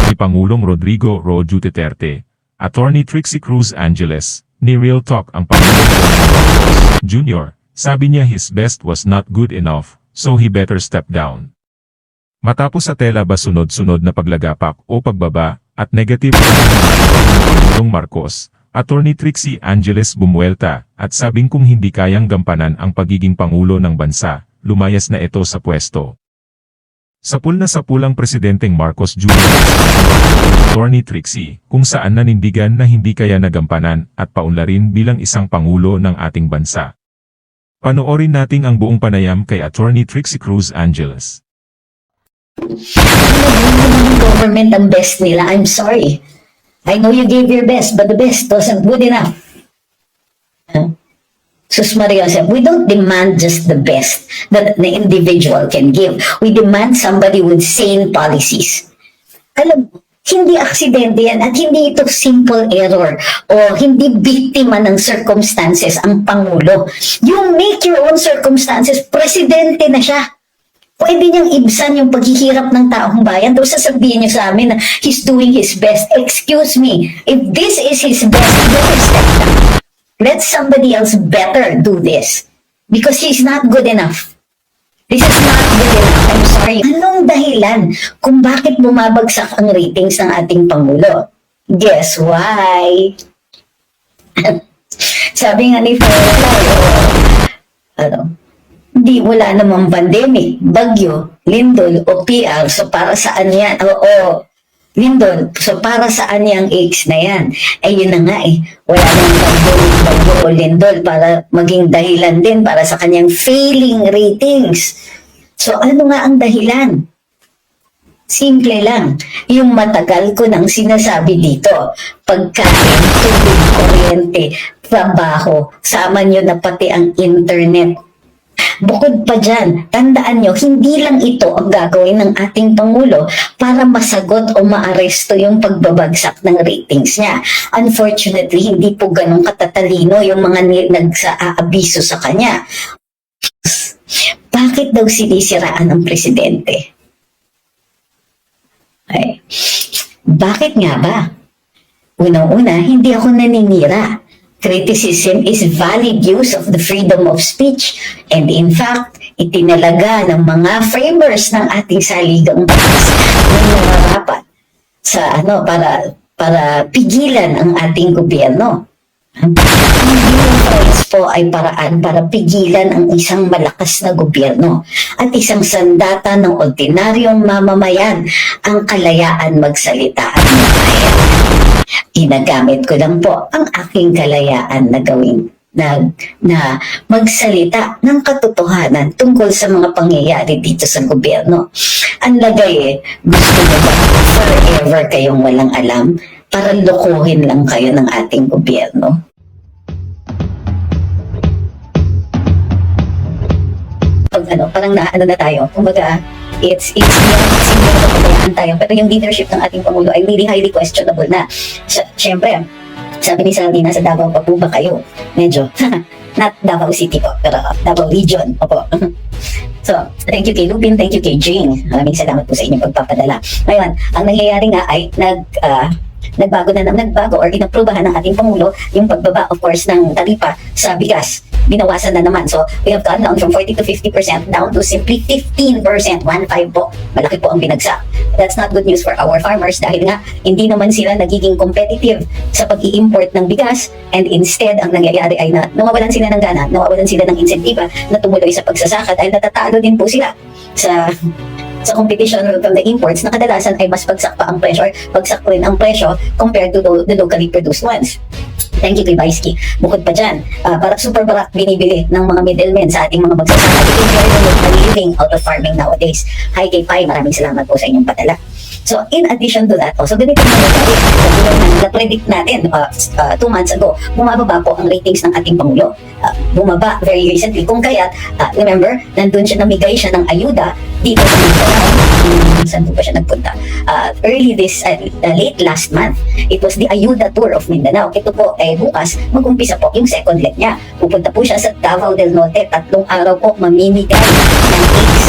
ni Pangulong Rodrigo Roa Duterte, Attorney Trixie Cruz Angeles, ni Real Talk ang Pangulong Marcos Jr. Sabi niya his best was not good enough, so he better step down. Matapos sa tela ba sunod-sunod na paglagapak o pagbaba at negative ng Pangulong Marcos, Attorney Trixie Angeles bumuelta at sabing kung hindi kayang gampanan ang pagiging Pangulo ng bansa, lumayas na ito sa pwesto. Sapul na sapulang Presidenteng Marcos Jr. Attorney Trixie, kung saan nanindigan na hindi kaya nagampanan at paunlarin bilang isang Pangulo ng ating bansa. Panoorin natin ang buong panayam kay Attorney Trixie Cruz Angeles. Government ang best nila. I'm sorry. I know you gave your best, but the best wasn't good enough. Sus Maria said, we don't demand just the best that the individual can give. We demand somebody with sane policies. Alam, hindi aksidente yan at hindi ito simple error o hindi biktima ng circumstances ang Pangulo. You make your own circumstances. Presidente na siya. Pwede niyang ibsan yung paghihirap ng taong bayan. Tapos sasabihin niyo sa amin na he's doing his best. Excuse me, if this is his best, he better step down. Let somebody else better do this. Because he's not good enough. This is not good enough. I'm sorry. Anong dahilan kung bakit bumabagsak ang ratings ng ating Pangulo? Guess why? Sabi nga ni hindi wala namang pandemic, bagyo, lindol o PR. So para saan yan? Lindol, so para saan yung X na yan? Eh yun na nga eh. Wala namang pandemic, bagyo o lindol para maging dahilan din para sa kanyang failing ratings. So ano nga ang dahilan? Simple lang. Yung matagal ko nang sinasabi dito. Pagkain, tubig, kuryente, trabaho, sama nyo na pati ang internet. Bukod pa dyan, tandaan nyo, hindi lang ito ang gagawin ng ating Pangulo para masagot o maaresto yung pagbabagsak ng ratings niya. Unfortunately, hindi po ganun katatalino yung mga nagsa-aabiso sa kanya. Bakit daw sinisiraan ng presidente? Ay, bakit nga ba? Unang-una, hindi ako naninira. Criticism is valid use of the freedom of speech. And in fact, itinalaga ng mga framers ng ating saligang batas na nararapat sa para pigilan ang ating gobyerno. Ang human rights po ay paraan para pigilan ang isang malakas na gobyerno at isang sandata ng ordinaryong mamamayan ang kalayaan magsalita at magbayan. Ginagamit ko lang po ang aking kalayaan na gawin na magsalita ng katotohanan tungkol sa mga pangyayari dito sa gobyerno. Ang lagay gusto mo ba forever kayong walang alam para lokohin lang kayo ng ating gobyerno? Parang naano na tayo. Kumbaga, it's yung tayo. Pero yung leadership ng ating Pangulo ay really highly questionable na. Siyempre, sabi ni Sardina, sa Davao pa po ba kayo? Medyo, not Davao City po, pero Davao Region. Opo. So, thank you kay Lubin, thank you kay Jane. Maraming salamat po sa inyong pagpapadala. Ngayon, ang nangyayari nga ay nagbago or inaprubahan ng ating Pangulo yung pagbaba, of course, ng taripa sa bigas. Binawasan na naman. So, we have gone down from 40 to 50% down to simply 15%. 1.5 po. Malaki po ang binagsak. That's not good news for our farmers dahil nga hindi naman sila nagiging competitive sa pag-i-import ng bigas and instead, ang nangyayari ay nawawalan sila ng gana, nawawalan sila ng insentiba na tumuloy sa pagsasaka dahil natatalo din po sila sa competition from the imports na kadalasan ay mas pagsak pa ang presyo or pagsak rin ang presyo compared to the locally produced ones. Thank you kay Baisky. Bukod pa dyan, para super barak binibili ng mga middlemen sa ating mga magsasaka. Living out of farming nowadays. Hi kay Pai, maraming salamat po sa inyong padala. So, in addition to that, so ganito na predict natin 2 months ago, bumababa po ang ratings ng ating Pangulo. Bumaba very recently. Kung kaya't, remember, nandun siya, namigay siya ng ayuda dito sa Mindanao. Saan po ba siya nagpunta? Late last month, it was the Ayuda Tour of Mindanao. Ito po, bukas, mag-umpisa po yung second leg niya. Pupunta po siya sa Davao del Norte. 3 araw po mamimigay ng eggs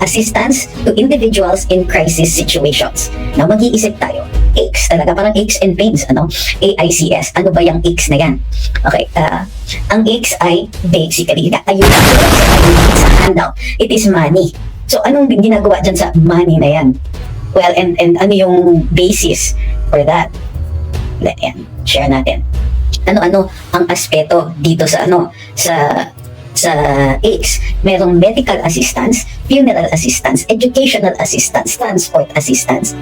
assistance to individuals in crisis situations. Now, mag-iisip tayo. AICS talaga, parang aches and pains, ano? AICS. Ano ba yung AICS na yan? Okay, ang AICS ay basically, ayuda. So, it's a handout. It is money. So, anong ginagawa dyan sa money na yan? Well, and ano yung basis for that? Yan, share natin. Ano-ano ang aspeto dito sa sa AICS? Merong medical assistance, funeral assistance, educational assistance, transport assistance,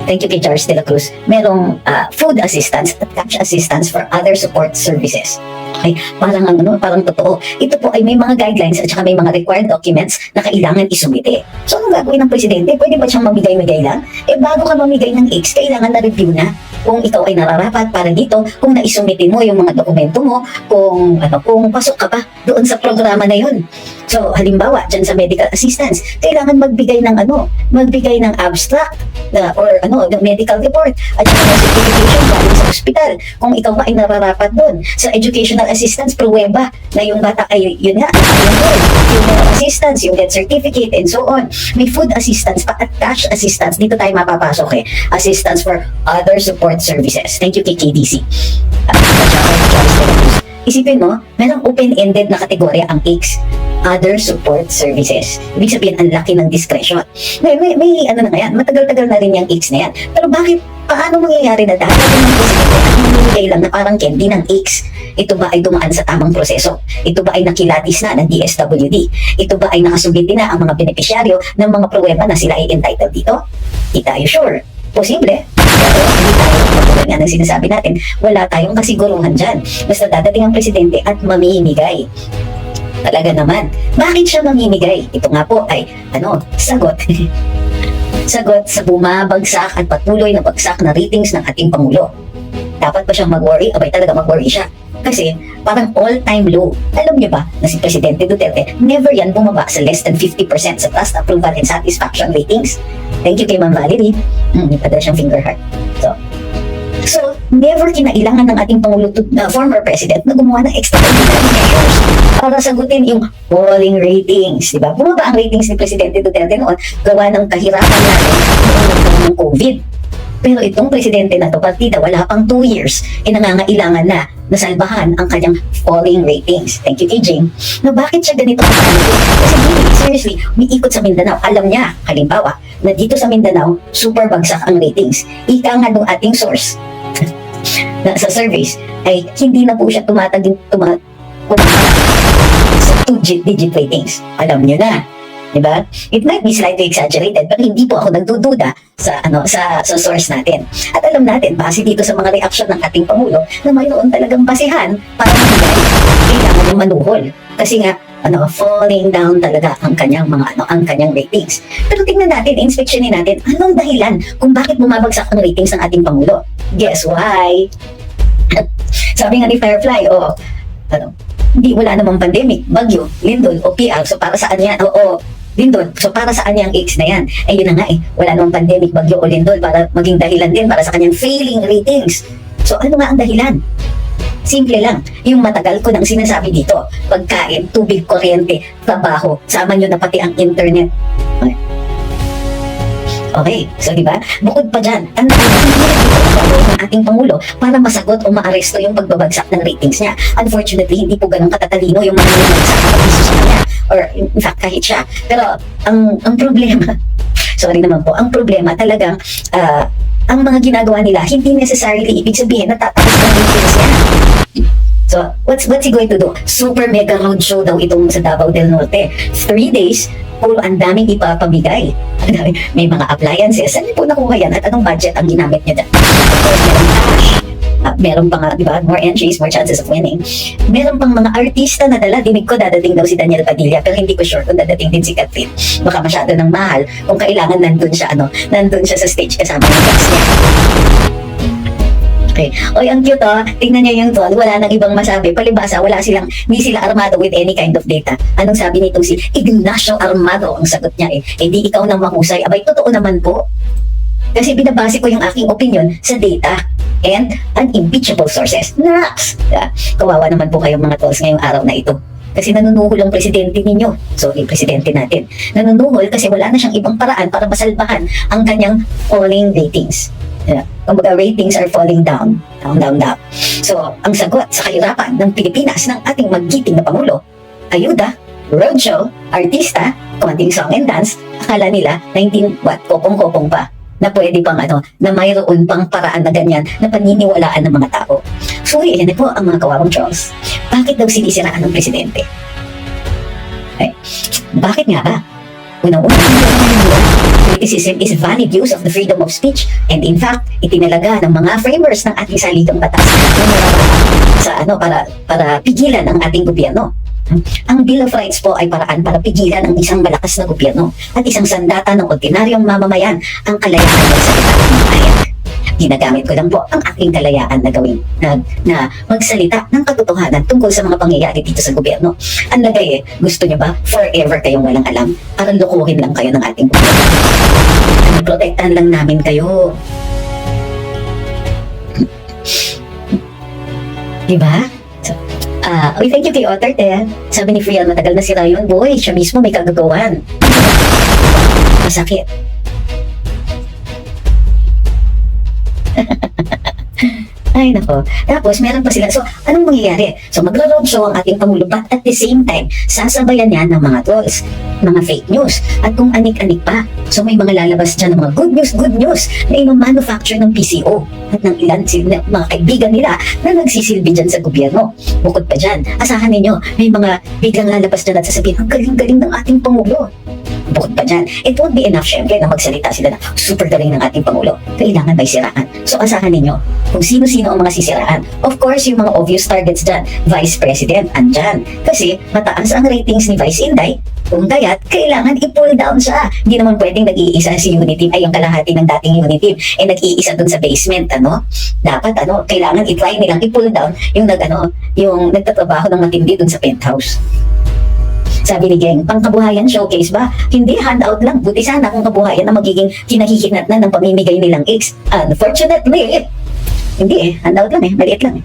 thank you kay Charles de la Cruz. Merong food assistance at cash assistance for other support services. Okay, parang totoo. Ito po ay may mga guidelines at saka may mga required documents na kailangan isumite. So, anong gagawin ng presidente? Pwede ba siyang mamigay-migay lang? Bago ka mamigay ng AICS, kailangan na review na kung ikaw ay nararapat para dito, kung naisumite mo yung mga dokumento mo, kung pasok ka pa doon sa programa na yun. So, halimbawa, dyan sa medical assistance, kailangan magbigay ng abstract or the medical report at saka ng certification galing sa hospital kung ikaw ba ay nararapat doon. Sa educational assistance, pruweba na yung bata ay yun nga, funeral assistance, yung death certificate, and so on. May food assistance pa at cash assistance. Dito tayo mapapasok assistance for other support services. Thank you kay KDC. Isipin mo, merong open-ended na kategorya ang AICS, other support services. Ibig sabihin, ang laki ng discretion. May ano na nga yan, matagal-tagal na rin yung AICS na yan. Pero paano mangyayari na dahil ng presidente at mamimigay lang na parang candy ng AICS? Ito ba ay dumaan sa tamang proseso? Ito ba ay nakilatis na ng DSWD? Ito ba ay nakasubiti na ang mga benepisyaryo ng mga pruweba na sila ay entitled dito? Di tayo sure. Posible. Pero hindi tayo, pagkulang nga ng sinasabi natin, wala tayong kasiguruhan dyan. Basta dadating ang presidente at mamimigay. Talaga naman. Bakit siya mamimigay? Ito nga po ay, sagot. Sagot sa bumabagsak at patuloy na bagsak na ratings ng ating Pangulo. Dapat ba siyang mag-worry? Abay, talaga mag-worry siya. Kasi parang all-time low. Alam niyo ba na si Presidente Duterte, never yan bumaba sa less than 50% sa trust approval and satisfaction ratings. Thank you kay Ma'am Valerie. May padala siyang finger heart. So, never kinailangan ng ating Pangulo former President na gumawa ng extraordinary measures para sagutin yung falling ratings. Diba? Bumaba ang ratings ni Presidente Duterte noon gawa ng kahirapan natin noong nagkaroon ng COVID. Pero itong presidente na to, partida, wala pang 2 years, nangangailangan na nasalbahan ang kanyang falling ratings. Thank you kay Jing. Na bakit siya ganito ang panitin? Kasi really, seriously, umiikot sa Mindanao. Alam niya, halimbawa, na dito sa Mindanao, super bagsak ang ratings. Ika nga nung ating source na sa surveys, ay hindi na po siya tumatagin sa 2-digit ratings. Alam niyo na. Diba? It might be slightly exaggerated, pero hindi po ako nagdududa sa source natin. At alam natin, base dito sa mga reaksyon ng ating Pangulo, na mayroon talagang basihan para mamigay. Kailangan yung manuhol. Kasi nga, falling down talaga ang kanyang ang kanyang ratings. Pero tingnan natin, inspeksyonin natin, anong dahilan kung bakit bumabagsak ang ratings ng ating Pangulo? Guess why? Sabi nga ni Firefly, hindi, wala namang pandemic, bagyo, lindol, o PR, so para saan yan? Lindol. So para saan niya ang AICS na yan? Yun na nga wala namang pandemic, bagyo o lindol para maging dahilan din para sa kanyang failing ratings. So ano nga ang dahilan? Simple lang. Yung matagal ko nang sinasabi dito, pagkain, tubig, kuryente, trabaho, sama nyo na pati ang internet. Okay, so diba? Bukod pa dyan, ang ng ating Pangulo para masagot o maaresto yung pagbabagsak ng ratings niya. Unfortunately, hindi po ganun katatalino yung mga nabagsak na piso sa kanya. Or in fact, kahit siya. Pero ang problema, sorry naman po, ang problema talagang ang mga ginagawa nila, hindi necessarily ibig sabihin na tataas ang ratings niya. So, what's he going to do? Super mega roadshow daw itong sa Davao del Norte. 3 days, puro ang daming ipapamigay. May mga appliances. Saan niyo po nakuha yan? At anong budget ang ginamit niya dyan? Meron cash. Meron pang, more entries, more chances of winning. Meron pang mga artista na dala. Dinig ko, dadating daw si Daniel Padilla. Pero hindi ko sure kung dadating din si Catherine. Baka masyado ng mahal. Kung kailangan nandun siya sa stage kasama ng ex niya. Okay. Oy, ang cute Tingnan niya yung doll. Wala nang ibang masabi. Palibasa, hindi sila armado with any kind of data. Anong sabi nitong si Ignacio Armado? Ang sagot niya di ikaw nang mahusay. Abay, totoo naman po. Kasi binabase ko yung aking opinion sa data and unimpeachable sources. Naks! Kawawa naman po kayong mga trolls ngayong araw na ito. Kasi nanunuhol ang presidente ninyo. Sorry, presidente natin. Nanunuhol kasi wala na siyang ibang paraan para masalbahan ang kanyang falling ratings. Kumbaga, ratings are falling down. Down. So, ang sagot sa kahirapan ng Pilipinas ng ating magiting na Pangulo, ayuda, roadshow, artista, konting song and dance, akala nila 19 kopong-kopong pa na pwede pang na mayroon pang paraan na ganyan na paniniwalaan ng mga tao. So, yan na po ang mga kawawang trolls. Bakit daw sinisiraan ng presidente? Ay, bakit nga ba? Unang-una, criticism is valid use of the freedom of speech, and in fact, itinalaga ng mga framers ng ating saligang batas sa para pigilan ang ating gobyerno. Ang Bill of Rights po ay paraan para pigilan ang isang malakas na gobyerno at isang sandata ng ordinaryong mamamayan ang kalayaan ng salita ng bayan. Ginagamit ko lang po ang aking kalayaan na gawin na magsalita ng katotohanan tungkol sa mga pangyayari dito sa gobyerno. Ang lagay gusto nyo ba forever kayong walang alam? Parang lukuhin lang kayo ng ating gobyerno. Protektahan lang namin kayo. Diba? So, thank you kay Otter, te. Sabi ni Friel, matagal na sira yun. Boy, siya mismo may kagagawan. Masakit. Ay, nako. Tapos, meron pa sila. So, anong mangyayari? So, magro-roadshow ang ating Pangulo, but at the same time, sasabayan yan ng mga trolls, mga fake news, at kung anik-anik pa. So, may mga lalabas dyan ng mga good news na ino-manufacture ng PCO at ng ilan mga kaibigan nila na nagsisilbi dyan sa gobyerno. Bukod pa dyan, asahan ninyo, may mga biglang lalabas dyan at sasabihin, ang galing-galing ng ating Pangulo. Bukod pa dyan, it won't be enough syempre na magsalita sila na super galing ng ating Pangulo. Kailangan may siraan. So asahan ninyo kung sino-sino ang mga sisiraan. Of course, yung mga obvious targets dyan, Vice President, andyan. Kasi mataas ang ratings ni Vice Inday, kung kaya't kailangan i-pull down siya. Hindi naman pwedeng nag-iisa si Unity ay yung kalahati ng dating Unity nag-iisa dun sa basement, Dapat, kailangan i-try nilang i-pull down yung yung nagtatrabaho ng matindi dun sa penthouse. Sabi ni Geng, pangkabuhayan showcase ba? Hindi, handout lang. Buti sana kung kabuhayan na magiging kinahihinat na ng pamimigay nilang eggs. Unfortunately, hindi handout lang maliit lang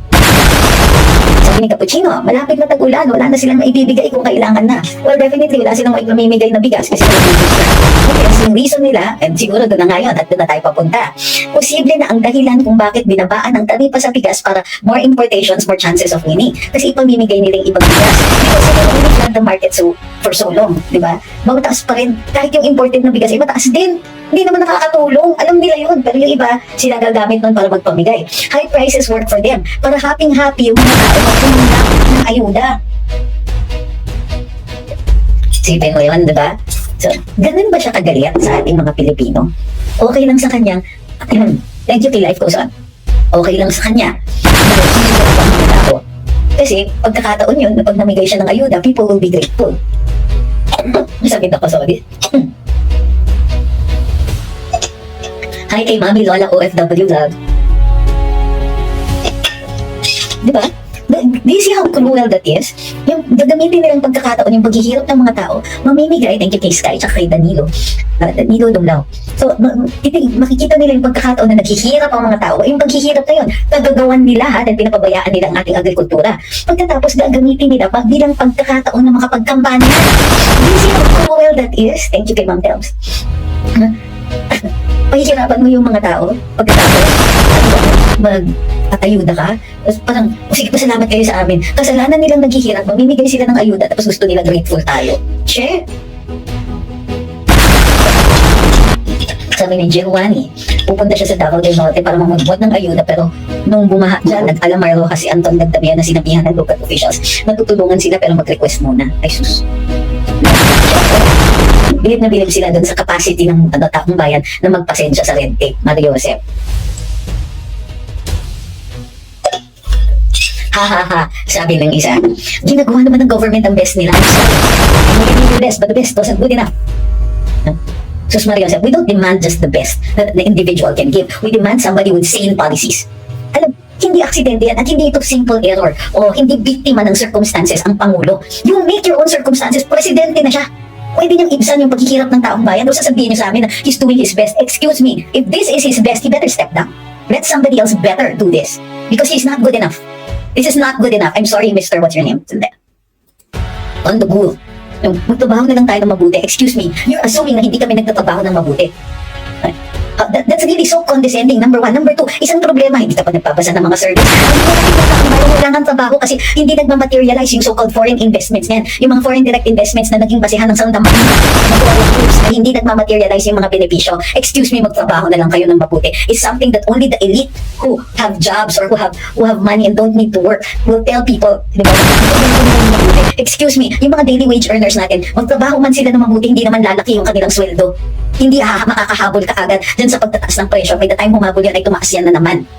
Sabi ni Cappuccino, malapit na tag-ulan, wala na silang maibibigay kung kailangan na. Well, definitely, wala silang maimimigay na bigas kasi kasi yung reason nila, and siguro doon na ngayon at doon na tayo papunta. Posible na ang dahilan kung bakit binabaan ang taripa sa bigas para more importations, more chances of winning. Kasi ipamimigay nila yung ibang bigas. Because they only flood the market for so long, di ba? Mataas pa rin. Kahit yung imported na bigas, mataas din. Hindi naman nakakatulong. Alam nila yun. Pero yung iba, sila gagamit nun para magpamigay. High prices work for them. Para happy-happy yung mga tao magpumunta ng ayuda. Sipin mo yun, diba? So, ganun ba siya kagalit sa ating mga Pilipino? Okay lang sa kanyang, thank you kay Life Goes On. Okay lang sa kanya. Hinihirap ang mga tao. Kasi, pagkakataon yun, na pag namigay siya ng ayuda, people will be grateful. Masakit ako, sorry. Hi kay Mami Lola OFW Vlog. Diba? Do you see how cruel that is? Yung gagamitin nilang pagkakataon, yung paghihirap ng mga tao, mamimigay, thank you kay Sky, tsaka kay Danilo. Danilo Dumlao. So, makikita nila yung pagkakataon na naghihirap ang mga tao. Yung paghihirap na yun, kagagawan nila dahil pinapabayaan nila ang ating agrikultura. Pagkatapos gagamitin nila bilang pagkakataon na makapagkampanya. Do you see how cruel that is? Thank you kay Ma'am Telms. Pahihirapan mo yung mga tao pagkatapos mag-ayuda ka, tapos parang, sige, pasalamat kayo sa amin. Kasalanan nilang naghihirap, mamimigay sila ng ayuda, tapos gusto nila grateful tayo. Che? Sabi ni Giovanni, pupunta siya sa Davao del Norte para mamagbuhat ng ayuda, pero nung bumaha dyan, nag-alamar kasi Anton nagdamihan na sinabihan ng local officials. Matutulungan sila pero mag-request muna. Ay sus. Bilib na bilib sila doon sa capacity ng taong bayan na magpasensya sa red tape. Mario Josep. Ha, sabi ng isa. Ginagawa naman ng government ang best nila. I'm sorry. The best, but the best wasn't good enough. Sus Mario Josep, we don't demand just the best that the individual can give. We demand somebody with sane policies. Alam, hindi aksidente yan at hindi ito simple error o hindi biktima ng circumstances ang Pangulo. You make your own circumstances. Presidente na siya. Pwede niyang ibsan yung paghihirap ng taong bayan o sasabihin niyo sa amin na he's doing his best. Excuse me, if this is his best, he better step down. Let somebody else better do this. Because he's not good enough. This is not good enough. I'm sorry, Mr. What's your name? on the go. Magtrabaho na lang tayo ng mabuti. Excuse me, you're assuming na hindi kami nagtatrabaho ng mabuti. That's really so condescending, number one. Number two, isang problema, hindi ka pa nagpapasa ng mga service. Hindi mo nakikita ang bayan wala ng trabaho kasi hindi nagmamaterialize yung so-called foreign investments niyan. Yung mga foreign direct investments na naging basehan ng sandamang na hindi nagmamaterialize yung mga benepisyo. Excuse me, magtrabaho na lang kayo ng mabuti. It's something that only the elite who have jobs or who have money and don't need to work will tell people, di ba? Excuse me, yung mga daily wage earners natin, magtrabaho man sila ng mabuti, hindi naman lalaki yung kanilang sweldo. Hindi makakahabol ka agad dyan sa pagtataas ng presyo. By the time humabol yan ay tumaas yan na naman.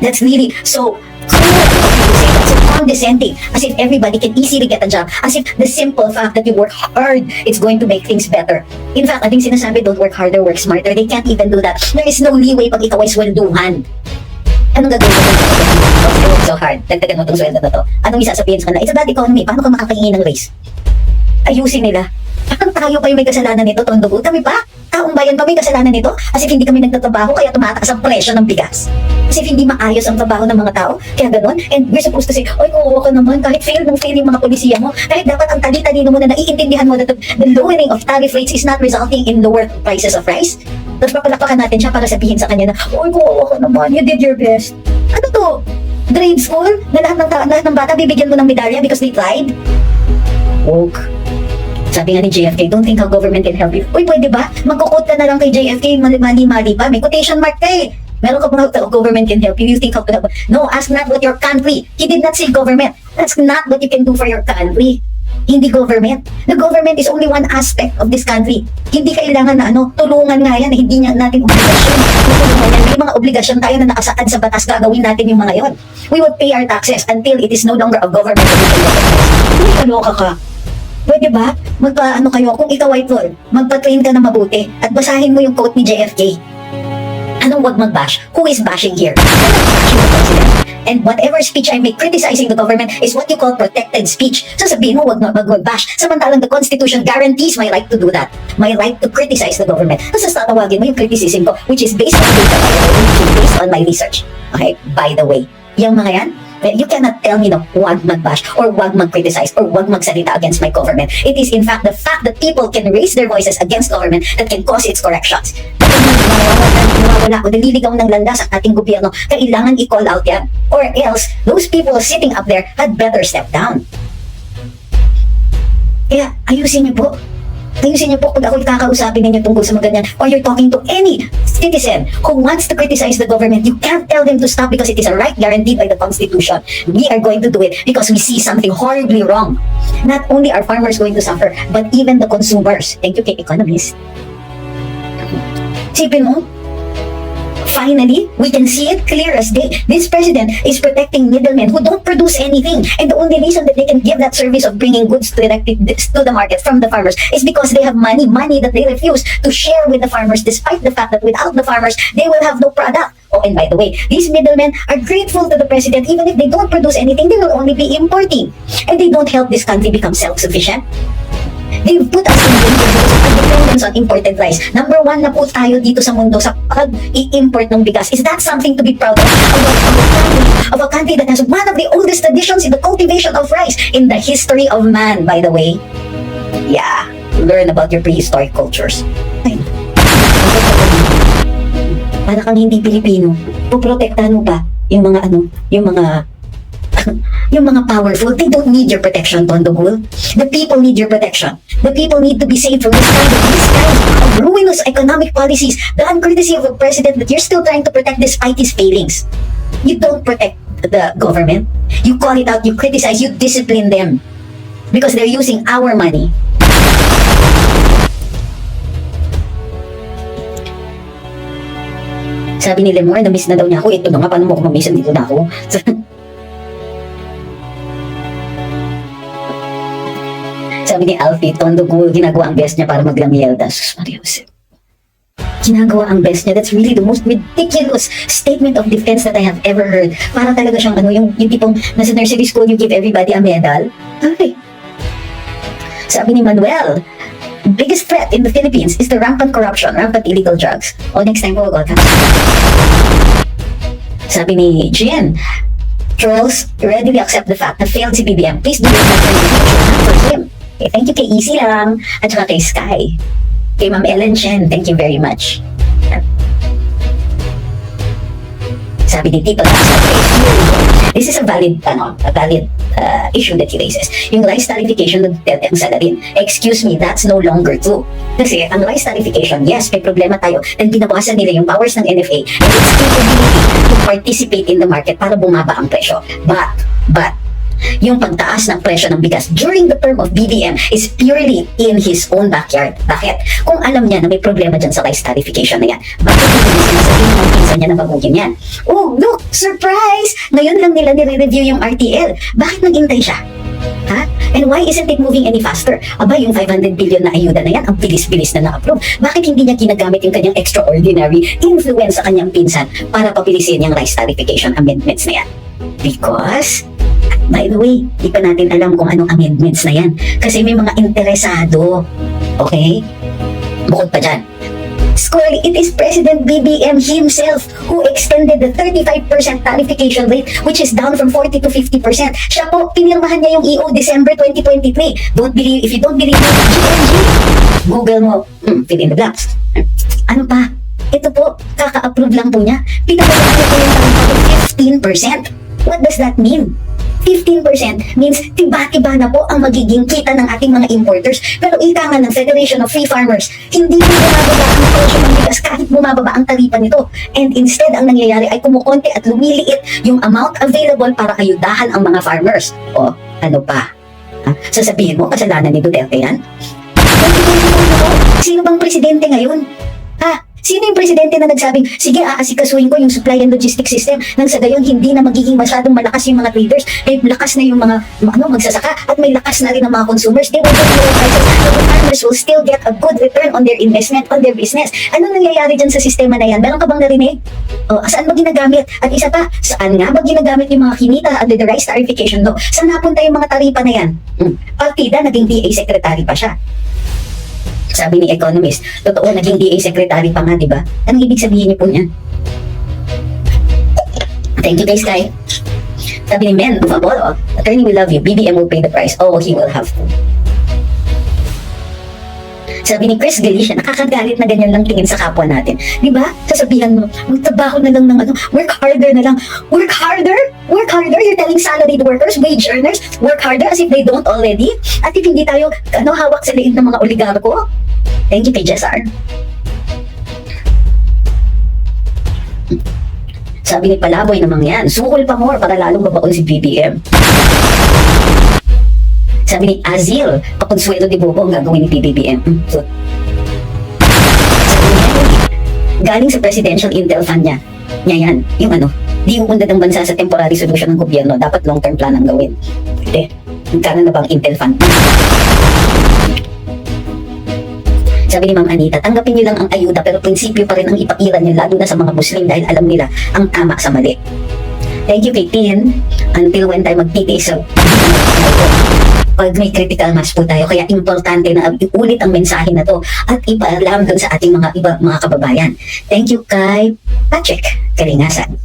That's really so cruel of people to say that. So condescending. As if everybody can easily get a job. As if the simple fact that you work hard, it's going to make things better. In fact, I think sinasabi, don't work harder, work smarter. They can't even do that. There is no leeway pag ikaw ay swelduhan. Anong gagawin mo? I work so hard. Dagdagan mo itong sweldo na to. Anong isasabihin sa kanila? It's a bad economy. Paano ka makakahingi ng raise? Ayusin nila. Parang tayo pa yung may kasalanan nito, Tondo. Kami pa? Taong bayan pa may kasalanan nito? As if hindi kami nagtatrabaho kaya tumataas ang presyo ng bigas. As if hindi maayos ang trabaho ng mga tao. Kaya gano'n. And we're supposed to say, oy, kukuha ka naman. Kahit fail yung mga polisiya mo. Kahit dapat ang tali-talino mo na naiintindihan mo that the lowering of tariff rates is not resulting in lower prices of rice. Tapos papalakpakan natin siya para sabihin sa kanya na, oy, kukuha ka naman. You did your best. Ano to? Grade school? Na lahat ng bata bibigyan mo ng medalya because they tried? Woke. Sabi nga ni JFK, don't think how government can help you. Uy, pwede ba? Magkukot ka na lang kay JFK, mali-mali pa. May quotation mark ka eh. Meron ka bang how government can help you? You think how to help? No, ask not what your country. He did not say government. That's not what you can do for your country. Hindi government. The government is only one aspect of this country. Hindi kailangan na tulungan nga yan. Hindi niya natin obligasyon. Tulungan yan. May mga obligasyon tayo na nakasaad sa batas. Gagawin natin yung mga yon. We would pay our taxes until it is no longer a government. Hindi kaloka ka. Pwede ba? Magpa-ano kayo, kung ikaw ay troll, magpa-train ka na mabuti at basahin mo yung quote ni JFK. Anong wag mag-bash? Who is bashing here? I'm not bashing the president. And whatever speech I make criticizing the government is what you call protected speech. Sasabihin mo, wag mag-bash. Samantalang the Constitution guarantees my right to do that. My right to criticize the government. Tapos tatawagin mo yung criticism ko, which is based on data, which is based on my research. Okay? By the way, yung mga yan, you cannot tell me na wag mag-bash or wag mag-criticize or wag magsalita against my government. It is in fact the fact that people can raise their voices against government that can cause its corrections. Nawawala o naliligaw ng landas ang ating gobyerno, kailangan i-call out yan. Or else, those people sitting up there had better step down. Kaya, ayusin niyo po. Ayusin niyo po kung ako'y kakausapin ninyo tungkol sa mga ganyan, or you're talking to any citizen who wants to criticize the government, you can't tell them to stop because it is a right guaranteed by the Constitution. We are going to do it because we see something horribly wrong. Not only are farmers going to suffer, but even the consumers. Thank you, kay economist. Sipin mo, finally, we can see it clear as day. This president is protecting middlemen who don't produce anything. And the only reason that they can give that service of bringing goods directly to the market from the farmers is because they have money that they refuse to share with the farmers, despite the fact that without the farmers, they will have no product. Oh, and by the way, these middlemen are grateful to the president. Even if they don't produce anything, they will only be importing. And they don't help this country become self-sufficient. They put us in danger because of our dependence on imported rice. Number one na po tayo dito sa mundo sa pag-i-import ng bigas. Is that something to be proud of a country that has one of the oldest traditions in the cultivation of rice in the history of man, by the way? Yeah, learn about your prehistoric cultures. Ay, para kang hindi Pilipino, puprotektahan mo pa yung mga yung mga powerful. They don't need your protection, Tondo Gul. The people need your protection. The people need to be saved from this kind of ruinous economic policies done courtesy of a president that you're still trying to protect despite his failings. You don't protect the government. You call it out, you criticize, you discipline them because they're using our money. Sabi ni Lemore, na-miss na daw niya ako. Ito na nga, paano mo ako ma-miss? Dito na ako. Sabi ni Alfie, Tondo Gul, ginagawa ang best niya para maglamielda. Sus Maria Jose. Ginagawa ang best niya. That's really the most ridiculous statement of defense that I have ever heard. Parang talaga siyang yung tipong nasa nursery school, you give everybody a medal. Okay. Sabi ni Manuel, biggest threat in the Philippines is the rampant corruption, rampant illegal drugs. Oh, next time po, God. Sabi ni Jen, Trolls readily accept the fact na failed si BBM. Please do your best for the future, not for him. Okay, thank you kay Easy lang, at saka kay Sky. Kay Ma'am Ellen Chen, thank you very much. Sabi ni Tito Last, this is a valid issue that he raises. Yung rice tarification ng Duterte ang salarin. Excuse me, that's no longer true. Kasi ang rice tarification, yes, may problema tayo and binawasan nila yung powers ng NFA and its capability to participate in the market para bumaba ang presyo. But, yung pagtaas ng presyo ng bigas during the term of BBM is purely in his own backyard. Bakit? Kung alam niya na may problema dyan sa rice tarification na yan, bakit hindi sinasabihin ng pinsan niya na baguhin yan? Oh, look! Surprise! Ngayon lang nila nire-review yung RTL. Bakit nag-intay siya? Ha? And why isn't it moving any faster? Aba, yung 500 billion na ayuda na yan, ang bilis-bilis na na-approve. Bakit hindi niya ginagamit yung kanyang extraordinary influence sa kanyang pinsan para pabilisin yung rice tarification amendments na yan? Because, by the way, di pa natin alam kung anong amendments na yan. Kasi may mga interesado. Okay? Bukod pa dyan. Squarely, it is President BBM himself who extended the 35% tarification rate, which is down from 40 to 50%. Siya po, pinirmahan niya yung EO December 2023. If you don't believe me, GMG, Google mo, fill in the blanks. Ano pa? Ito po, kaka-approve lang po niya. Pinapagawa niya po yung tarifa 15%. What does that mean? 15% means tiba-tiba na po ang magiging kita ng ating mga importers. Pero ika nga ng Federation of Free Farmers, hindi po bumababa ang presyo ng bigas kahit bumababa ang taripa nito. And instead, ang nangyayari ay kumukonti at lumiliit yung amount available para ayudahan ang mga farmers. O, ano pa? Ha? Sasabihin mo, kasalanan ni Duterte yan? Sino bang presidente ngayon? Ha? Sino yung presidente na nagsabing, sige, aasikasuhin ko yung supply and logistics system nang sa gayon hindi na magiging masyadong malakas yung mga traders, may lakas na yung mga magsasaka at may lakas na rin ang mga consumers. They will get lower prices, but the farmers will still get a good return on their investment, on their business. Ano nangyayari dyan sa sistema na yan? Meron ka bang narinig? O, saan ba ginagamit? At isa pa, saan nga ba ginagamit yung mga kinita under the rice tarification law? Saan napunta yung mga taripa na yan? Partida, naging DA secretary pa siya. Sabi ni Economist, totoo, naging DA secretary pa nga, di ba? Anong ibig sabihin niyo po niyan? Thank you guys, Sky. Sabi ni Men Ufabolo, attorney will love you, BBM will pay the price. Oh, he will have to. Sabi ni Chris Galicia, nakakagalit na ganyan lang tingin sa kapwa natin. Di ba? Sasabihan mo, magtrabaho na lang ng work harder na lang. Work harder? Work harder? You're telling salaried workers, wage earners, work harder as if they don't already? At if hindi tayo, hawak sa liig ng mga oligarko? Thank you kay Jessar. Sabi ni Palaboy namang yan, sukol pa more para lalong mabaon si BBM. Sabi ni Azil, pakonsuelo di Bobo ang gagawin ni PBBM. So, sabi niya, galing sa Presidential Intel Fund niya yan, yung di uunlad ang bansa sa temporary solution ng gobyerno, dapat long-term plan ang gawin. Hindi, magkano na bang Intel Fund? Sabi ni Ma'am Anita, tanggapin niyo lang ang ayuda pero prinsipyo pa rin ang ipakira niyo lalo na sa mga Muslim dahil alam nila ang tama sa mali. Thank you kay Tin. Until when tayo magtitiis sa pag may critical mass po tayo, kaya importante na iulit ang mensahe na to at ipaalam doon sa ating mga kababayan. Thank you kay Patrick Kalingasan.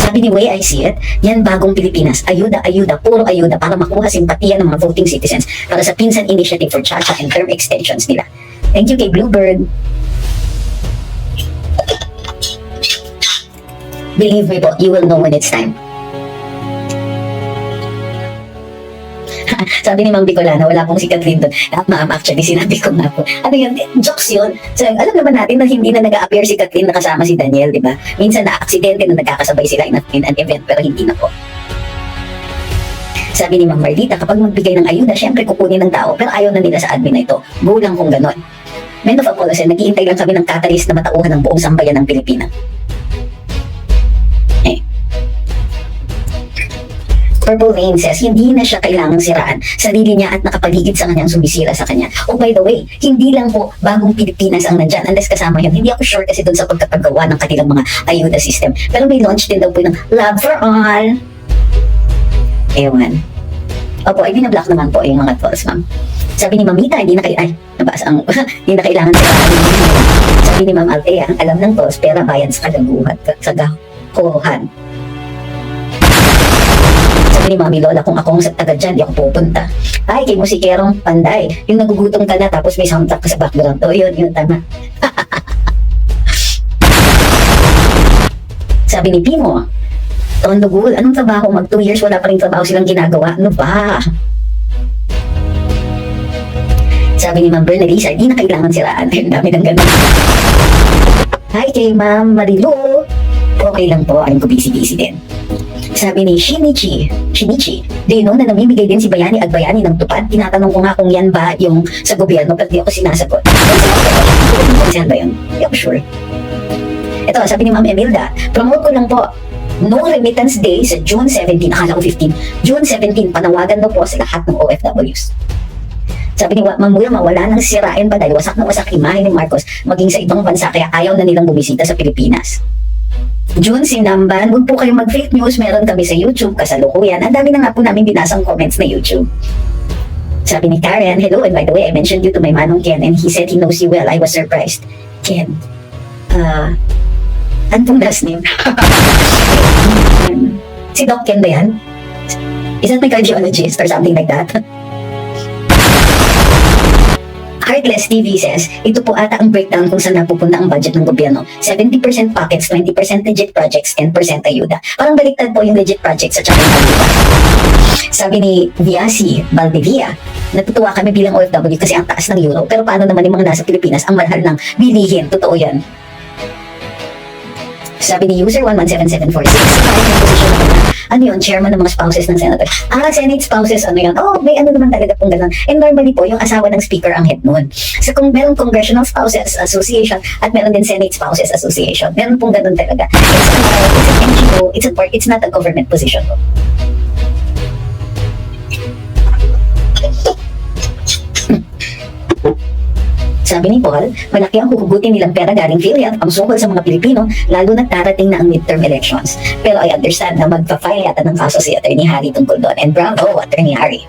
Sabi ni Way I See It, yan bagong Pilipinas, ayuda, puro ayuda para makuha simpatiya ng mga voting citizens para sa Pinsan Initiative for Chacha and term extensions nila. Thank you kay Bluebird. Believe me po, you will know when it's time. Sabi ni Mang Bicolana, wala pong si Catherine doon. Ma'am, actually, sinabi ko nga po. Ano yun? Jokes yun. So, alam naman natin na hindi na nag-a-appear si Catherine na kasama si Daniel, di ba? Minsan na-aksidente na nagkakasabay sila in an event, pero hindi na po. Sabi ni Mang Mardita, kapag magbigay ng ayuda, syempre kukunin ng tao, pero ayaw na nila sa admin na ito. Go lang kung ganon. Men of Apollo said, nag-iintay lang kami ng catalyst na matauhan ng buong sambayan ng Pilipinas. Purple Rain says, hindi na siya kailangang siraan sarili niya at nakapaligid sa kanyang sumisira sa kanya. Oh, by the way, hindi lang po bagong Pilipinas ang nandyan unless kasama yun. Hindi ako sure kasi doon sa pagkakagawa ng kanilang mga ayuda system. Pero may launch din daw po ng Love for All. Ewan. Opo, ay binablock naman po yung mga trolls, ma'am. Sabi ni Mamita, hindi na kayo, Babas ang hindi na kailangan siraan. Sabi ni Ma'am Althea, alam ng boss, pera bayan sa kagaguhan, sa gahuhan. Sabi ni Mami Lola, kung akong sa taga dyan, di ako pupunta. Ay, kay musikerong panday. Yung nagugutom ka na, tapos may soundtrack ka sa background. O, yun, tama. Sabi ni Pimo, Tondogul, anong trabaho? Mag 2 years, wala pa rin trabaho silang ginagawa. Ano ba? Sabi ni Ma'am Bernalisa, di na kailangan siraan. Ang dami ng ganun. Hi kay Ma'am Marilu. Okay lang po, alam ko busy-busy din. Sabi ni Shinichi, do you know na namimigay din si Bayani at Bayani ng tupad? Tinatanong ko nga kung yan ba yung sa gobyerno, pero di ako sinasagot. Kung saan ba yun? Di ako sure. Ito, sabi ni Ma'am Emilda, promote ko lang po, no remittance day sa June 17, akala ko 15, June 17, panawagan daw po sa lahat ng OFWs. Sabi ni Ma'am Wilma, wala nang sirain pa dahil wasak na wasak imahe ni Marcos maging sa ibang bansa kaya ayaw na nilang bumisita sa Pilipinas. June Sinamban, huwag po kayong mag-fake news, meron kami sa YouTube, kasalukuyan. Ang dami na nga po namin binasang comments na YouTube. Sabi ni Karen, hello, and by the way, I mentioned you to my manong Ken and he said he knows you well. I was surprised. Ken, anong last name? Si Doc Ken ba yan? Is that my cardiologist or something like that? Heartless TV says, ito po ata ang breakdown kung saan napupunta ang budget ng gobyerno. 70% pockets, 20% legit projects, 10% ayuda. Parang baliktad po yung legit projects at saka yung ayuda. Sabi ni Viasi Valdivia, natutuwa kami bilang OFW kasi ang taas ng euro, pero paano naman yung mga nasa Pilipinas ang mahal ng bilihin? Totoo yan. Sabi ni user 117746, yung position na pala, ano yun, chairman ng mga spouses ng senator. Senate spouses, ano yun? Oh, may ano naman talaga pong ganun. And normally po, yung asawa ng speaker ang head nun. So kung meron Congressional Spouses Association at meron din Senate Spouses Association, meron pong ganun talaga. It's an NGO, it's not a government position po. Sabi ni Paul, malaki ang huhugutin nilang pera galing PhilHealth ang sungkol sa mga Pilipino, lalo na darating na ang midterm elections. Pero I understand na magpa-file yata ng kaso si Atty. Harry tungkol doon. And bravo, Atty. Harry.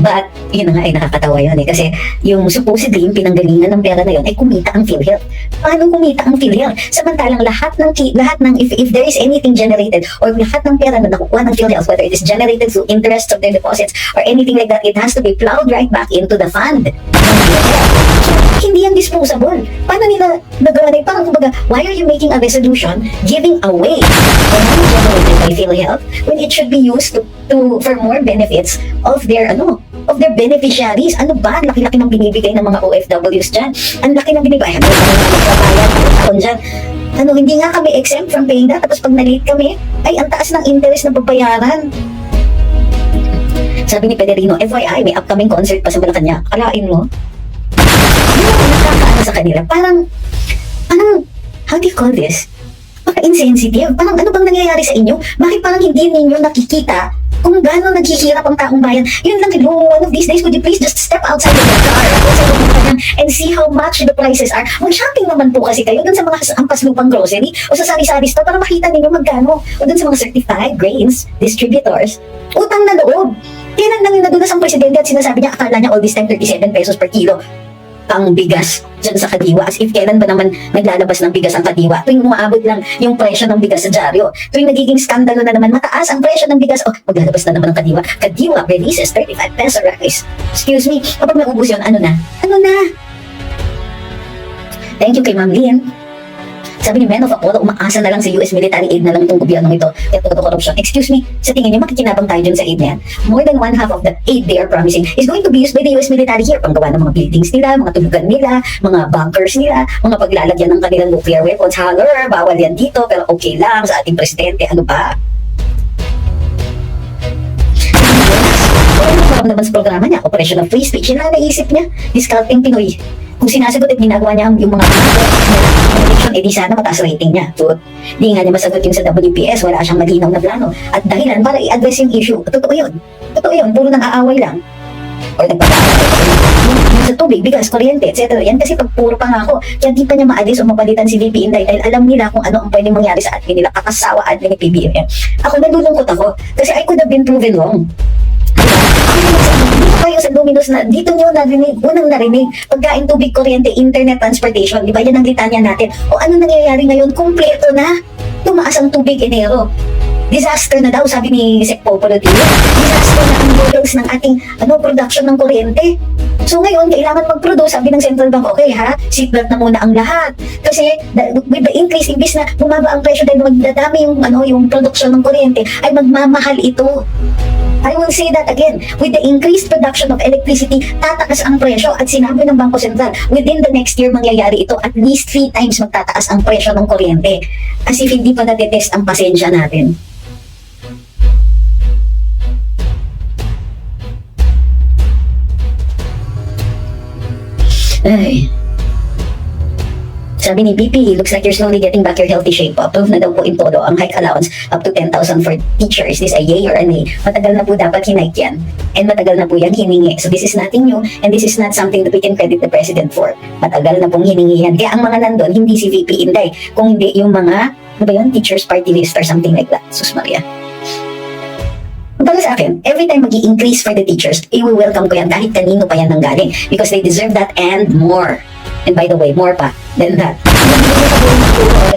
But, yun na nga ay nakakatawa yun eh. Kasi yung supposedly, yung pinanggalingan ng pera na yun ay kumita ang PhilHealth. Paano kumita ang PhilHealth? Samantalang lahat ng if there is anything generated or lahat ng pera na nakukuha ng PhilHealth, whether it is generated through interest of their deposits or anything like that, it has to be plowed right back into the fund ng PhilHealth. So, hindi yan disposable. Paano nila nagawa na parang kumbaga, why are you making a resolution giving away the money generated by PhilHealth when it should be used for more benefits of their beneficiaries? Ano ba? Ang laki-laki ng binibigay ng mga OFWs dyan. Ang laki ng binibigay. Ano ba nagbabayad taon dyan? Ano, hindi nga kami exempt from paying that. Tapos pag na-late kami, ay ang taas ng interest na babayaran. Sabi ni Pederino, FYI, may upcoming concert pa sa Malacanang. Kalain mo? Yun ang nakakaano sa kanila. Parang, how do you call this? Parang insensitive. Parang ano bang nangyayari sa inyo? Bakit parang hindi ninyo nakikita kung gaano naghihirap ang taong bayan? Yun lang, one of these days, could you please just step outside of your car, outside of Malacanang, and see how much the prices are? Mag-shopping naman po kasi kayo dun sa mga ampas-lupang grocery o sa sari-sari store para makita ninyo magkano. O dun sa mga certified grains distributors. Utang na loob. Kailan lang yung nadulas ang presidente at sinasabi niya, akala niya all this time 37 pesos per kilo ang bigas dyan sa Kadiwa. As if kailan ba naman naglalabas ng bigas ang Kadiwa? Tuwing umaabot lang yung presyo ng bigas sa dyaryo. Tuwing nagiging skandalo na naman, mataas ang presyo ng bigas. Oh, maglalabas na naman ng Kadiwa. Kadiwa releases 35 peso rice. Excuse me, kapag naubos yun, ano na? Thank you kay Ma'am Lynn. Sabi ni Men of Apollo, umaasa na lang sa US military aid na lang itong gobyernong ito at todo corruption. Excuse me, sa tingin niyo makikinabang tayo dyan sa aid na yan? More than 1/2 of the aid they are promising is going to be used by the US military here. Panggawa ng mga buildings nila, mga tulugan nila, mga bunkers nila, mga paglalagyan ng kanilang nuclear weapons hangar. Bawal yan dito, pero okay lang sa ating presidente. Ano ba? Ano naman sa programa niya? Operation of Free Speech. Yan ang naisip niya. Discarding Pinoy. Kung sinasagot at ginagawa niya yung mga election, edi sana mataas rating niya. So, di nga niya masagot yung sa WPS, wala siyang malinaw na plano. At dahilan para i-address yung issue. Totoo yun. Puro nang aaway lang. Or nagpapakaway. Yung sa tubig, bigas, kuryente, etc. Yan kasi pag puro pangako, kaya di pa niya maalis o mapalitan si VP Inday dahil alam nila kung ano ang pwedeng mangyari sa admin nila. Kakasawa admin ni PBBM. Ako nalulungkot ako kasi I could have been proven wrong. Diba? Ako naman sa hindi ko kayo sa Luminous na dito nyo narinig, unang narinig, pagkain, tubig, kuryente, internet, transportation, di ba yan ang litanya natin? O ano nangyayari ngayon? Kumpleto na. Tumaas ang tubig Enero. Disaster na daw, sabi ni Sec Popolo TV. Disaster na ang levels ng ating production ng kuryente. So ngayon, kailangan mag-produce, sabi ng Central Bank, okay ha, seatbelt na muna ang lahat. Kasi with the increase, imbis na bumaba ang presyo dahil magdadami yung production ng kuryente, ay magmamahal ito. I will say that again, with the increased production of electricity, tataas ang presyo at sinabi ng Bangko Sentral, within the next year mangyayari ito, at least 3 times magtataas ang presyo ng kuryente. As if hindi pa natetest ang pasensya natin. Ay. Sabi ni BP, looks like you're slowly getting back your healthy shape. Approve na daw po in todo ang hike allowance up to 10,000 for teachers. This a yay or a nay? Matagal na po dapat hinike yan. And matagal na po yan hiningi. So this is nothing new and this is not something that we can credit the President for. Matagal na pong hiningi yan. Kaya ang mga nandun, hindi si VP Inday, kung hindi yung mga, teachers party list or something like that. Sus Maria. Para sa akin, every time mag-i-increase for the teachers, i-welcome ko yan kahit kanino pa yan nanggaling. Because they deserve that and more. And by the way, more pa than that.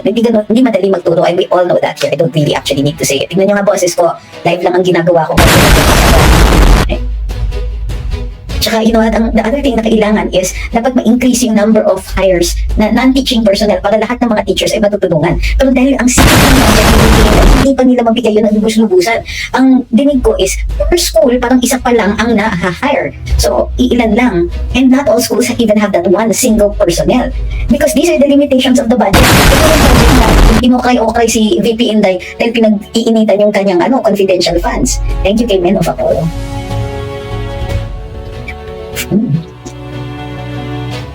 Hindi madali magturo, and we all know that here. I don't really actually need to say it. Tingnan nyo nga boses ko, live lang ang ginagawa ko. Tsaka, the other thing na kailangan is dapat ma-increase yung number of hires na non-teaching personnel para lahat ng mga teachers ay matutulungan. Pero dahil ang sikip ng budget, hindi pa nila mabigay yun ng lubos-lubusan. Ang dinig ko is, per school, parang isa pa lang ang na-hire. So, iilan lang. And not all schools even have that one single personnel. Because these are the limitations of the budget. Ito yung budget na inokray-okray si VP Inday dahil pinag-iinitan yung kanyang confidential funds. Thank you kay Men of Apollo.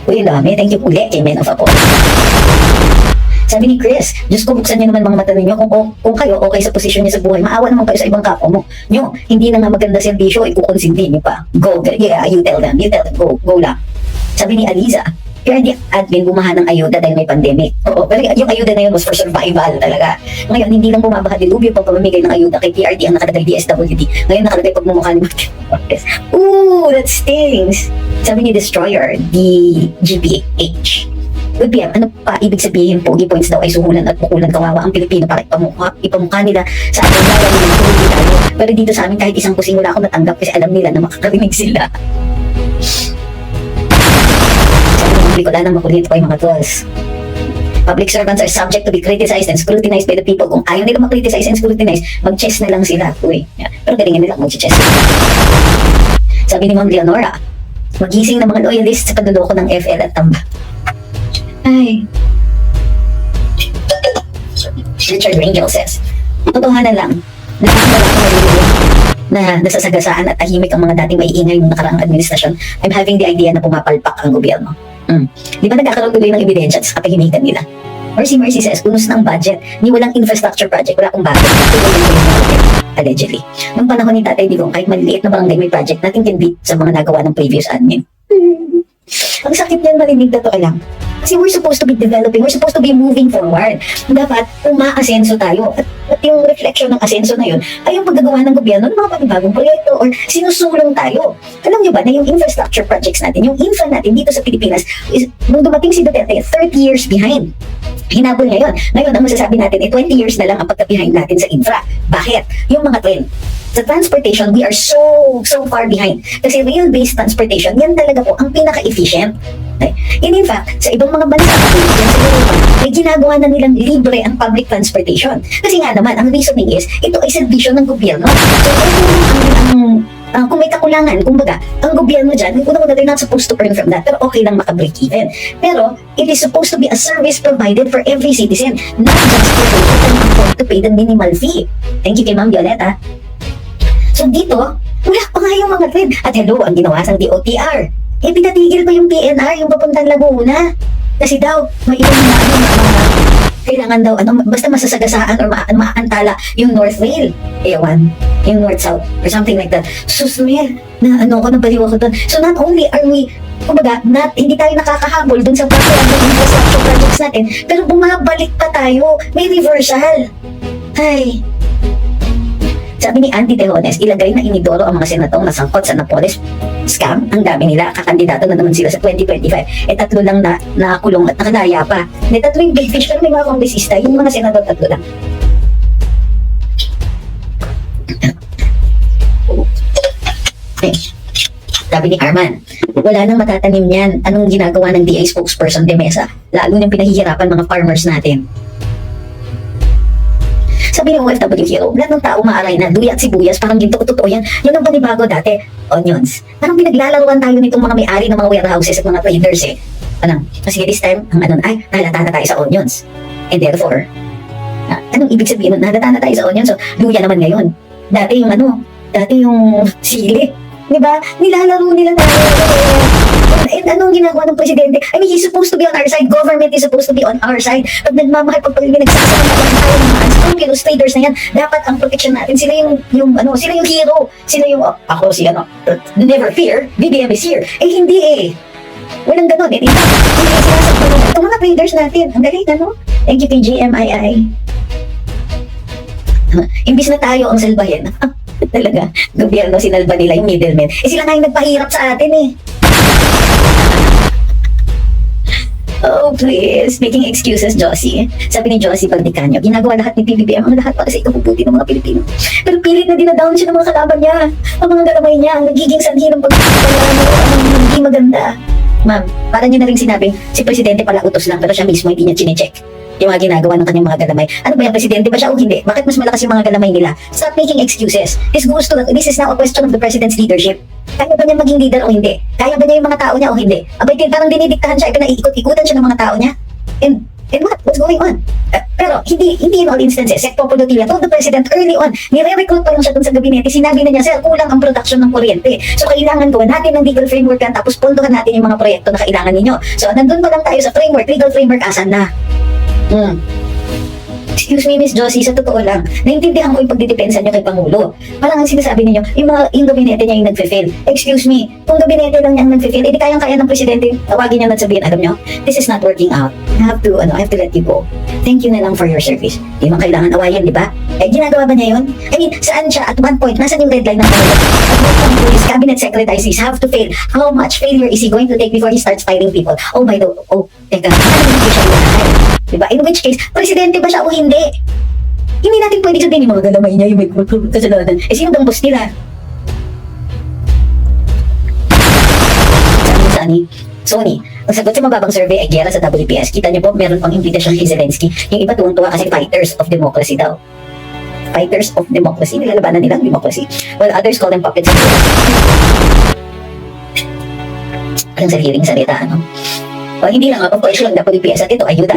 Uy, dami. Thank you ulit kay Men of Apollo. Sabi ni Chris, Diyos ko, buksan niyo naman mga mata ninyo kung kayo okay sa posisyon niyo sa buhay. Maawa naman kayo sa ibang kapwa mo. Nyo, hindi na nga maganda serbisyo, ikukonsinti niyo pa. Go, yeah, you tell them, go lang. Sabi ni Aliza, PRD admin bumaha ng ayuda dahil may pandemic. Oo, pero yung ayuda na yun was for survival talaga. Ngayon, hindi lang bumabaha dilubyo pag pamamigay ng ayuda kay PRD ang nakalagay DSWD. Ngayon nakalagay pagmumukha ni Martin Marquez. Ooh, that stings! Sabi ni Destroyer, the GPH. Good PM, ano pa ibig sabihin pogi points daw ay suhulan at pukulan kawawa ang Pilipino para ipamukha nila sa ating bayan ng tuloy tayo. Pero dito sa amin kahit isang kusing wala akong natanggap kasi alam nila na makakarinig sila. Wala nang makulit ko yung mga trolls. Public servants are subject to be criticized and scrutinized by the people. Kung ayaw nila mag-criticize and scrutinize, mag-chess na lang sila. Uy, yeah. Pero galingan nila mag-chess. Sabi ni Ma'am Leonora, magising ng mga loyalists sa pagluloko ng FL at tamba. Ay. Richard Rangel says, totohanan lang, na nasasagasaan at tahimik ang mga dating maiingay ng nakaraang administrasyon. I'm having the idea na pumapalpak ang gobyerno. Di ba nagkakaroon tuloy ng ebidensya sa katahimikan nila? Mercy says, punos ng budget, ni walang infrastructure project, wala akong budget. Allegedly. Nung panahon ni Tatay Digong, kahit maliliit na barangay may project, natin can beat sa mga nagawa ng previous admin. Ang sakit niyan marinig na to alam. Kasi we're supposed to be developing, we're supposed to be moving forward. Dapat umaasenso tayo. At yung reflection ng asenso na yun ay yung paggagawa ng gobyerno ng mga panibagong proyekto or sinusulong tayo. Alam nyo ba na yung infrastructure projects natin, yung infra natin dito sa Pilipinas, is, nung dumating si Duterte, 30 years behind. Hinabol ngayon. Ngayon, ang masasabi natin, 20 years na lang ang pagka-behind natin sa infra. Bakit? Yung mga trend. Sa transportation, we are so far behind. Kasi rail-based transportation, yan talaga po ang pinaka-efficient. And in fact, sa ibang mga bansa, dyan sa Europa, may ginagawa na nilang libre ang public transportation. Kasi nga naman, ang reasoning is, ito ay servisyo ng gobyerno. So, kung may kakulangan, kumbaga, ang gobyerno dyan, unang-una, they're not supposed to earn from that, pero okay lang maka-break even. Pero, it is supposed to be a service provided for every citizen, not just for those who can afford to pay the minimal fee. Thank you kay Ma'am Violeta. So dito, wala pa nga yung mga trend. At hello, ang ginawa sa DOTR. Pinatigil pa yung PNR, yung papuntang Laguna. Kasi daw, may ibang kailangan daw, basta masasagasaan or maantala yung North Rail. Ewan, yung North-South, or something like that. Susmir, na nabaliw ako doon. So not only are we, kumbaga, hindi tayo nakakahabol dun sa infrastructure projects natin, pero bumabalik pa tayo. May reversal. Ay, Sabi ni Andy Tejones, ilagay na inidoro ang mga senadong nasangkot sa Napoles scam. Ang dami nila, kakandidato na naman sila sa 2025. Eh, 3 lang na nakakulong at nakalaya pa. May 3 yung big fish, pero may mga kongresista, yung mga senador 3 lang. Okay. Sabi ni Arman, wala nang matatanim yan. Anong ginagawa ng DA spokesperson de Mesa? Lalo nang pinahihirapan mga farmers natin. Sabi ng OFW Hero, lahat ng tao maaray na luya at sibuyas, parang ginto o totoo yan. Yan ang panibago dati, onions. Parang pinaglalaruan tayo nitong mga may-ari ng mga warehouses at mga traders eh. Anong, kasi this time, ang ano, ay, nahalata na tayo sa onions. And therefore, anong ibig sabihin nun? Nahalata na tayo sa onions, so luya naman ngayon. Dati yung sili. Diba? Nilalaro nila tayo. And anong ginagawa ng presidente? I mean, he's supposed to be on our side. Government is supposed to be on our side. Pag nagmamahal, pag nagsasama tayo ng mga strong traders na yan, dapat ang protection natin. Sila yung hero. Sila yung, ako si never fear, BBM is here. Eh, hindi eh. Walang ganun eh. Hindi sinasaktan. Itong mga traders natin. Ang galing, ano? Thank you kay GMII. Imbis na tayo ang salbahin. Talaga, gobyerno sinalba nila yung middlemen. Eh sila nga yung nagpahirap sa atin eh. Oh please, making excuses, Josie. Sabi ni Josie Baldicanio, ginagawa lahat ni PBBM ang lahat para sa ikabubuti ng mga Pilipino. Pero pilit na dinadown siya ng mga kalaban niya. Ang mga galamay niya, ang nagiging sanhi ng ang hindi maganda. Ma'am, para niyo na rin sinabing, si Presidente pala utos lang, pero siya mismo hindi niya chinecheck yung mga ginagawa ng kanyang mga galamay. Ano ba yung presidente ba siya o hindi? Bakit mas malakas yung mga galamay nila? Stop making excuses. This is now a question of the president's leadership. Kaya ba niya maging leader o hindi? Kaya ba niya yung mga tao niya o hindi? Abay, parang dinidiktahan siya, pinaiikot-ikutan siya ng mga tao niya. And what? What's going on? Pero hindi in all instances, Sec Popo Dotilla told the president early on, nire-recruit pa lang siya dun sa gabinete, sinabi na niya, sir, kulang ang production ng kuryente. So kailangan gawan natin ng legal framework yan, tapos pondohan natin yung mga proyekto na kailangan ninyo. So nandun pa lang tayo sa framework, legal framework, asan na? Excuse me, Miss Josie, sa totoo lang, naintindihan ko yung pagdidepensa niyo kay Pangulo. Parang ang sinasabi niyo, yung gabinete niya yung nagfe-fail. Excuse me, kung gabinete lang niya ang nagfe-fail, edi kayang-kaya ng presidente, tawagin niya at sabihin, alam niyo, this is not working out. I have to let you go. Thank you na lang for your service. Di man kailangan awayan, di ba? Eh, ginagawa ba niya yun? I mean, saan siya? At one point, nasan yung red line ng Pangulo? At one point, his cabinet secretaries have to fail. How much failure is he going to take before he starts firing people? Teka, hindi siya yung diba? In which case, presidente ba siya o hindi? Hindi natin pwede sabihin yung mga galamay niya, yung may kasalanan. Eh, sino bang boss nila? Sabi ni Sony, ang sagot sa mababang survey ay giyera sa WPS. Kita niyo po, meron pang imbitasyon kay Zelensky. Yung iba tuwang-tuwa kasi fighters of democracy daw. Fighters of democracy. Nilalabanan nila ang democracy. While others call them puppets of democracy. Ang sariling salita, ano? O hindi lang, of course lang WPS at ito, ayuda.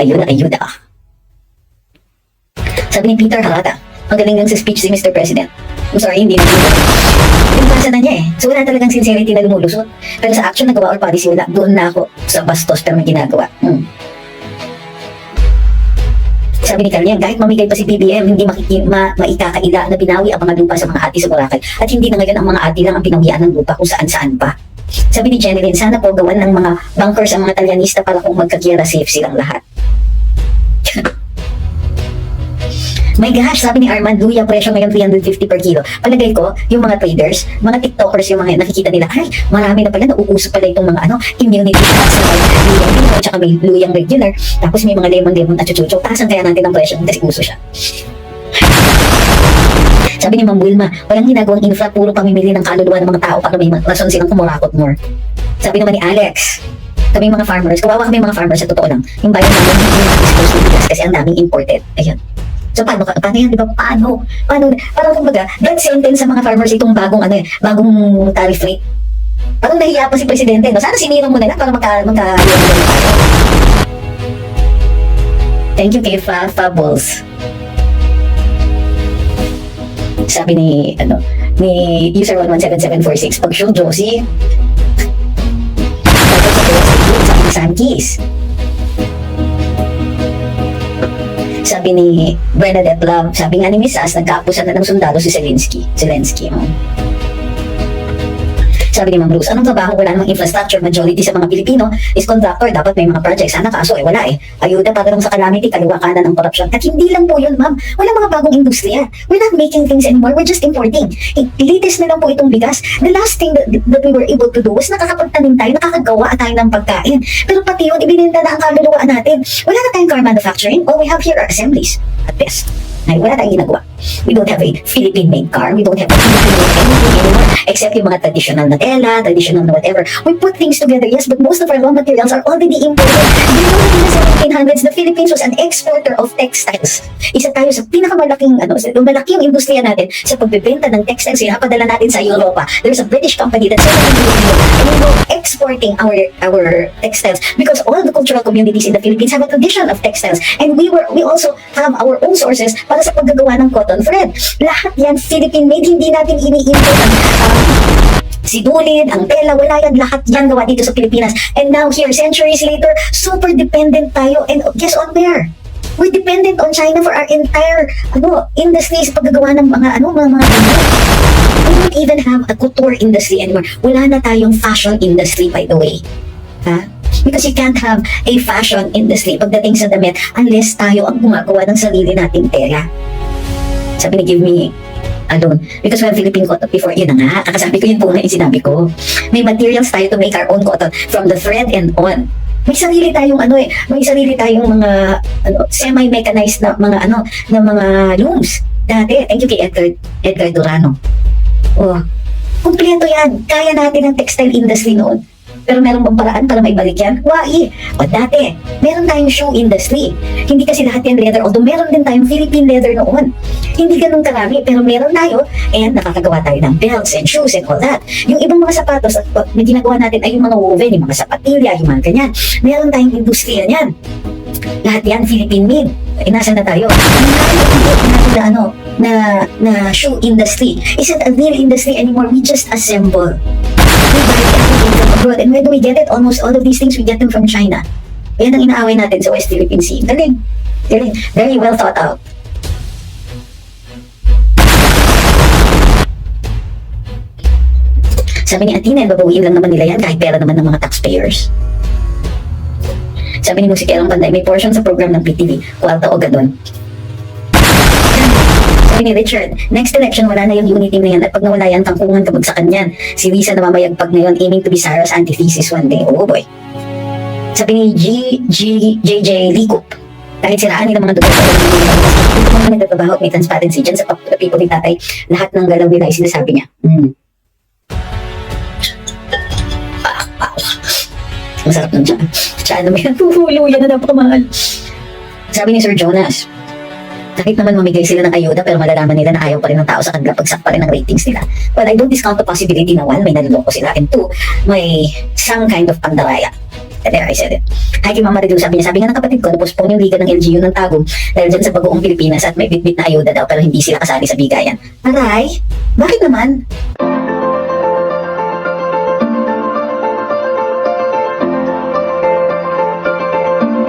Sabi ni Peter Harata, ang galing ng sa speech si Mr. President. I'm sorry, hindi na yung basa na niya eh. So wala talagang sincerity na lumulusot. Pero sa action nagawa or policy, wala. Doon na ako sa bastos pero may ginagawa. Sabi ni Carlian, kahit mamigay pa si BBM, hindi maikakaila na binawi ang mga lupa sa mga ati sa Boracay. At hindi na ngayon ang mga ati lang ang pinawian ng lupa kung saan-saan pa. Sabi ni Jeneline, sana po gawan ng mga bunkers ang mga Talyanista para kung magkagyera safe silang lahat. My gosh, sabi ni Armand, luya presyo ngayon 350 per kilo. Palagay ko, yung mga traders, mga tiktokers, yung mga nakikita nila, ay, marami na pala, nauuso pala itong mga immunity shots na luyang Pinoy, tsaka may luyang regular, tapos may mga lemon at chuchucho. Taasan kaya natin ang presyo kasi uso siya. Sabi ni Ma'am Wilma, walang ginagawang infra, puro pamimili ng kaluluwa ng mga tao para may rason silang kumurakot more. Sabi naman ni Alex, kami mga farmers, kawawa kami mga farmers sa totoo lang. Yung bayan namin hindi na-dispose ng bigas kasi ang daming imported. Ayun. So paano yan, di ba? Paano? Parang kumbaga, death sentence sa mga farmers itong bagong tariff rate. Parang nahiya pa si Presidente, no? Sana sinirong mo na lang para magka Thank you kay Fables. Sabi ni user 117746, pag show Josie, sabi ni Sankis. Sabi ni Bernadette Love, sabi nga ni Miss As, nagkaapusan na ng sundalo si Zelensky. Sabi ni Ma'am Bruce, anong trabaho? Wala namang infrastructure. Majority sa mga Pilipino is contractor. Dapat may mga projects. Sana kaso, wala eh. Ayuda para lang sa calamity, kaliwa kanan ng corruption. At hindi lang po yun, ma'am. Wala mga bagong industriya. We're not making things anymore. We're just importing. Latest na lang po itong bigas. The last thing that we were able to do was nakakapagtanim tayo, nakakagawa tayo ng pagkain. Pero pati yun, ibinenta na ang kaluluwa natin. Wala na tayong car manufacturing. All we have here are assemblies. At best. Ay, wala tayong ginagawa. We don't have a Philippine-made car. We don't have a Philippine-made anything anymore, except yung mga traditional na tela, traditional na whatever. We put things together, yes, but most of our raw materials are already imported. Before in the 1700s, the Philippines was an exporter of textiles. Isa tayo sa pinakamalaking, malaki yung industriya natin sa pagbebenta ng textiles. Pinapadala natin sa Europa. There's a British company that's selling and we were exporting our textiles because all the cultural communities in the Philippines have a tradition of textiles. And we also have our own sources para sa paggagawa ng cotton thread. Lahat yan Philippine-made, hindi natin ini-import ang sidulid, ang tela, wala yan, lahat yan gawa dito sa Pilipinas. And now here, centuries later, super dependent tayo. And guess on where? We're dependent on China for our entire industry sa paggagawa ng mga we don't even have a couture industry anymore. Wala na tayong fashion industry, by the way. Because you can't have a fashion industry pagdating sa damit unless tayo ang gumagawa ng sarili nating tela. Sabi ni, give me alone. Because we have Philippine cotton before. Yun na nga, kakasabi ko yun po nga yung sinabi ko. May materials tayo to make our own cotton from the thread and on. May sarili tayong may sarili tayong mga semi-mechanized na mga looms. Dati, thank you kay Edgar Durano. Kumpleto yan. Kaya natin ang textile industry noon. Pero meron bang paraan para maibalik yan? Wai! O dati, meron tayong shoe industry. Hindi kasi lahat yan leather, although meron din tayong Philippine leather noon. Hindi ganun karami, pero meron tayo, and nakakagawa tayo ng belts and shoes and all that. Yung ibang mga sapatos na ginagawa natin ay yung mga woven, yung mga sapatilya, yung mga ganyan. Meron tayong industriya niyan. Lahat yan Philippine-made. Nasaan na tayo? Na shoe industry isn't a real industry anymore. We just assemble. We buy everything from abroad. And where do we get it? Almost all of these things, we get them from China. Yan ang inaaway natin sa West Philippine Sea. Galing. Galing. Very well thought out. Sabi ni Athena, babawiin lang naman nila yan kahit pera naman ng mga taxpayers. Sabi ni Musikerong Panday, may portion sa program ng PTV, kwarta o gadon. Sabi ni Richard, next election wala na yung unity na yan at pag nawala yan, tangkungan kabagsakan yan. Si Risa namamayagpag ngayon, aiming to be Sarah's antithesis one day. Oh boy. Sabi ni JJ Likup, kahit siraan nila mga dugay hindi mga nagtatrabaho at may transparency dyan sa people ni tatay, lahat ng galaw nila ay sinasabi niya. Masarap ng tiyan. Tiyan naman yan, puhulo yan na napakamahal. Sabi ni Sir Jonas, kahit naman mamigay sila ng ayuda pero malalaman nila na ayaw pa rin ng tao sa kanila, pagsak pa rin ang ratings nila. Well, I don't discount the possibility na one, may naliloko sila, and two, may some kind of pandaraya. There, I said it. Ay, kay Mama Ridu, sabi nga ng kapatid ko, napospone yung liga ng LGU ng Tagum dahil dyan sa bagoong Pilipinas at may bitbit na ayuda daw pero hindi sila kasali sa bigayan. Aray, bakit naman?